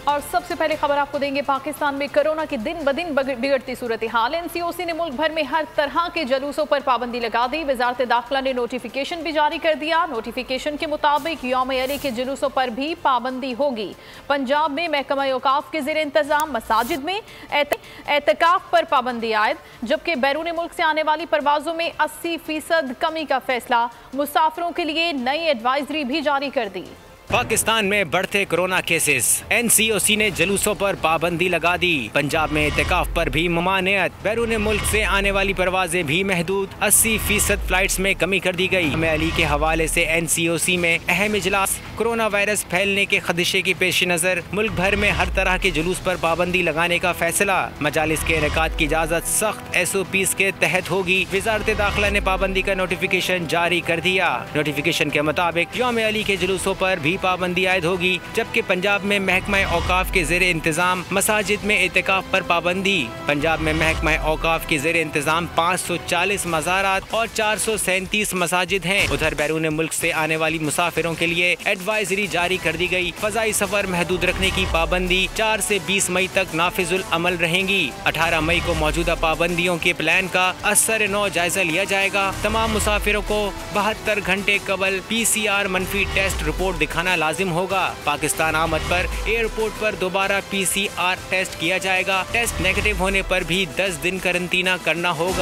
और सबसे पहले खबर आपको देंगे, पाकिस्तान में कोरोना की दिन ब दिन बिगड़ती सूरत हाल। एनसीओसी ने मुल्क भर में हर तरह के जुलूसों पर पाबंदी लगा दी। वजारत दाखिला ने नोटिफिकेशन भी जारी कर दिया। नोटिफिकेशन के मुताबिक यौम अली के जुलूसों पर भी पाबंदी होगी। पंजाब में महकमा औकाफ के ज़ेर इंतजाम मसाजिद में एतकाफ पर पाबंदी आयद, जबकि बैरून मुल्क से आने वाली परवाजों में 80% कमी का फैसला। मुसाफिरों के लिए नई एडवाइजरी भी जारी कर दी। पाकिस्तान में बढ़ते कोरोना केसेस, एनसीओसी ने जुलूसों पर पाबंदी लगा दी। पंजाब में एतकाफ पर भी ममानियत, बैरून मुल्क से आने वाली परवाजें भी महदूद। 80% फ्लाइट्स में कमी कर दी गई। अली के हवाले से एनसीओसी में अहम इजलास। कोरोना वायरस फैलने के खदशे की पेश नज़र मुल्क भर में हर तरह के जुलूस पर पाबंदी लगाने का फैसला। मजालिस के इनेकाद की इजाज़त सख्त SOPs के तहत होगी। वजारत दाखिला ने पाबंदी का नोटिफिकेशन जारी कर दिया। नोटिफिकेशन के मुताबिक यौम अली के जुलूसों पर भी पाबंदी आयद होगी, जबकि पंजाब में महकमा औकाफ के ज़ेर इंतजाम मसाजिद में एतकाफ पर पाबंदी। पंजाब में महकमा औकाफ के ज़ेर इंतजाम 540 मज़ारात और 437 मसाजिद हैं। उधर बैरून मुल्क से आने वाली मुसाफिरों के लिए एडवाइजरी जारी कर दी गई। फ़ज़ाई सफ़र महदूद रखने की पाबंदी 4 से 20 मई तक नाफिजुल अमल रहेंगी। 18 मई को मौजूदा पाबंदियों के प्लान का असर नौ जायजा लिया जाएगा। तमाम मुसाफिरों को 72 घंटे कबल PCR मनफी टेस्ट रिपोर्ट दिखाना लाजिम होगा। पाकिस्तान आमद पर एयरपोर्ट पर दोबारा PCR टेस्ट किया जाएगा। टेस्ट नेगेटिव होने पर भी 10 दिन करंटीना करना होगा।